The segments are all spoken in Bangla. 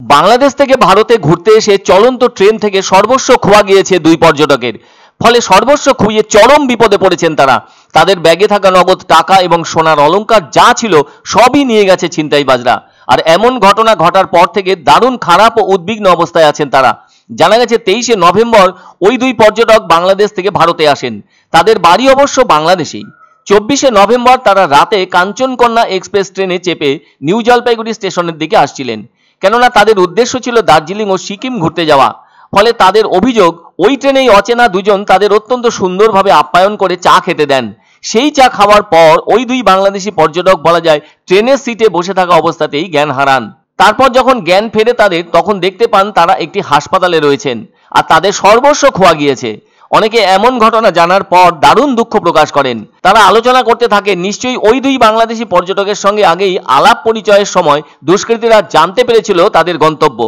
বাংলাদেশ থেকে ভারতে ঘুরতে এসে চলন্ত ট্রেন থেকে সর্বস্ব খোয়া গিয়েছে দুই পর্যটকের। ফলে সর্বস্ব খুইয়ে চরম বিপদে পড়েছেন তারা। তাদের ব্যাগে থাকা নগদ টাকা এবং সোনার অলংকার যা ছিল সবই নিয়ে গেছে ছিনতাইবাজরা। আর এমন ঘটনা ঘটার পর থেকে দারুণ খারাপ ও উদ্বিগ্ন অবস্থায় আছেন তারা। জানা গেছে 23শে নভেম্বর ওই দুই পর্যটক বাংলাদেশ থেকে ভারতে আসেন। তাদের বাড়ি অবশ্য বাংলাদেশেই। 24শে নভেম্বর তারা রাতে কাঞ্চনকন্যা এক্সপ্রেস ট্রেনে চেপে নিউ জলপাইগুড়ি স্টেশনের দিকে আসছিলেন, কেননা তাদের উদ্দেশ্য ছিল দার্জিলিং ও সিকিম ঘুরতে যাওয়া। ফলে তাদের অভিযোগ, ওই ট্রেনেই অচেনা দুজন তাদের অত্যন্ত সুন্দরভাবে আপ্যায়ন করে চা খেতে দেন। সেই চা খাওয়ার পর ওই দুই বাংলাদেশি পর্যটক বলা যায় ট্রেনের সিটে বসে থাকা অবস্থাতেই জ্ঞান হারান। তারপর যখন জ্ঞান ফেরে তাদের, তখন দেখতে পান তারা একটি হাসপাতালে রয়েছেন আর তাদের সর্বস্ব খোয়া গিয়েছে। অনেকে এমন ঘটনা জানার পর দারুণ দুঃখ প্রকাশ করেন। তারা আলোচনা করতে থাকে নিশ্চয়ই ওই দুই বাংলাদেশি পর্যটকের সঙ্গে আগেই আলাপ পরিচয়ের সময় দুষ্কৃতীরা জানতে পেরেছিল তাদের গন্তব্য,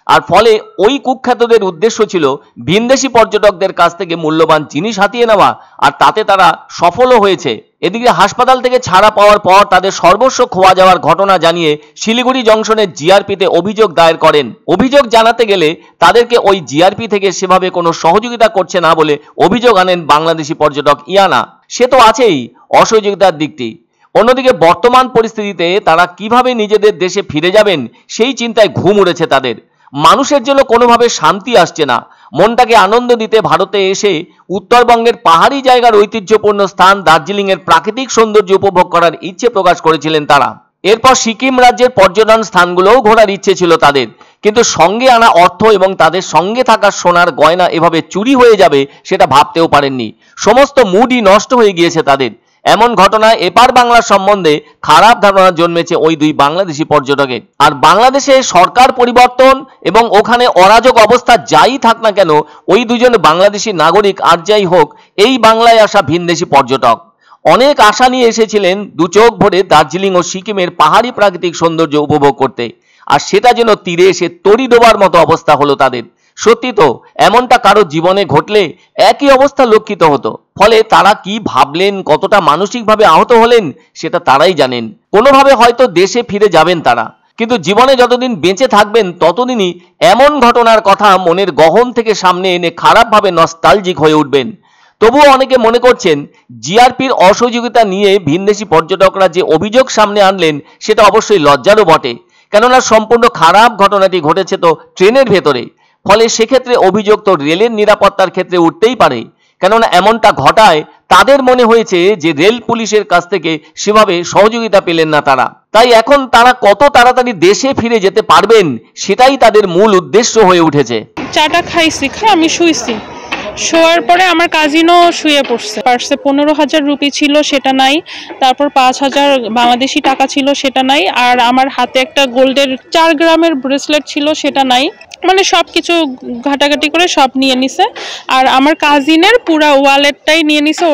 আর ফলে ওই কুখ্যাতদের উদ্দেশ্য ছিল ভিনদেশি পর্যটকদের কাছ থেকে মূল্যবান জিনিস হাতিয়ে নেওয়া, আর তাতে তারা সফলও হয়েছে। এদিকে হাসপাতাল থেকে ছাড়া পাওয়ার পর তাদের সর্বস্ব খোয়া যাওয়ার ঘটনা জানিয়ে শিলিগুড়ি জংশনের জিআরপিতে অভিযোগ দায়ের করেন। অভিযোগ জানাতে গেলে তাদেরকে ওই জিআরপি থেকে সেভাবে কোনো সহযোগিতা করছে না বলে অভিযোগ আনেন বাংলাদেশি পর্যটক ইয়ানা। সে তো আছেই অসহযোগিতার দিকটি, অন্যদিকে বর্তমান পরিস্থিতিতে তারা কিভাবে নিজেদের দেশে ফিরে যাবেন সেই চিন্তায় ঘুম উড়েছে তাদের। মানুষের জন্য কোনোভাবে শান্তি আসছে না। মনটাকে আনন্দ দিতে ভারতে এসে উত্তরবঙ্গের পাহাড়ি জায়গার ঐতিহ্যপূর্ণ স্থান দার্জিলিং এর প্রাকৃতিক সৌন্দর্য উপভোগ করার ইচ্ছে প্রকাশ করেছিলেন তারা। এরপর সিকিম রাজ্যের পর্যটন স্থানগুলোও ঘোরার ইচ্ছে ছিল তাদের, কিন্তু সঙ্গে আনা অর্থ এবং তাদের সঙ্গে থাকা সোনার গয়না এভাবে চুরি হয়ে যাবে সেটা ভাবতেও পারেননি। সমস্ত মুডই নষ্ট হয়ে গিয়েছে তাদের। এমন ঘটনায় এপার বাংলার সম্বন্ধে খারাপ ধারণা জন্মেছে ওই দুই বাংলাদেশি পর্যটকের। আর বাংলাদেশে সরকার পরিবর্তন এবং ওখানে অরাজক অবস্থা যাই থাক না কেন, ওই দুজন বাংলাদেশি নাগরিক আর যাই হোক, এই বাংলায় আসা ভিনদেশি পর্যটক অনেক আশা নিয়ে এসেছিলেন দু চোখ ভরে দার্জিলিং ও সিকিমের পাহাড়ি প্রাকৃতিক সৌন্দর্য উপভোগ করতে, আর সেটা যেন তীরে এসে তরি ডোবার মতো অবস্থা হলো তাদের। সত্যি তো, এমনটা কারো জীবনে ঘটলে একই অবস্থা লক্ষিত হতো। ফলে তারা কি ভাবলেন, কতটা মানসিকভাবে আহত হলেন সেটা তারাই জানেন। কোনোভাবে হয়তো দেশে ফিরে যাবেন তারা, কিন্তু জীবনে যতদিন বেঁচে থাকবেন ততদিনই এমন ঘটনার কথা মনের গহন থেকে সামনে এনে খারাপভাবে নস্টালজিক হয়ে উঠবেন। তবুও অনেকে মনে করছেন জিআরপির অসহযোগিতা নিয়ে ভিনদেশি পর্যটকরা যে অভিযোগ সামনে আনলেন সেটা অবশ্যই লজ্জারও বটে, কেননা সম্পূর্ণ খারাপ ঘটনাটি ঘটেছে তো ট্রেনের ভেতরে। ফলে সেক্ষেত্রে অভিযোগ তো রেলের নিরাপত্তার ক্ষেত্রে উঠতেই পারে, কেননা এমনটা ঘটায় তাদের মনে হয়েছে যে রেল পুলিশের কাছ থেকে সেভাবে সহযোগিতা পেলেন না তারা। তাই এখন তারা কত তাড়াতাড়ি দেশে ফিরে যেতে পারবেন সেটাই তাদের মূল উদ্দেশ্য হয়ে উঠেছে। চাটা খাইছি, আমি শুইছি। শোয়ার পরে আমার কাজিনও শুয়ে পড়ছে। পার্সে 15,000 রুপি ছিল, সেটা নাই। তারপর 5,000 বাংলাদেশি টাকা ছিল, সেটা নাই। আর আমার হাতে একটা গোল্ডের 4 গ্রামের ব্রেসলেট ছিল, সেটা নাই। মানে সবকিছু ঘাটাঘাটি করে সব নিয়ে নিছে। আর আমার কাজিনের পুরা ওয়ালেটটাই নিয়ে নিছে।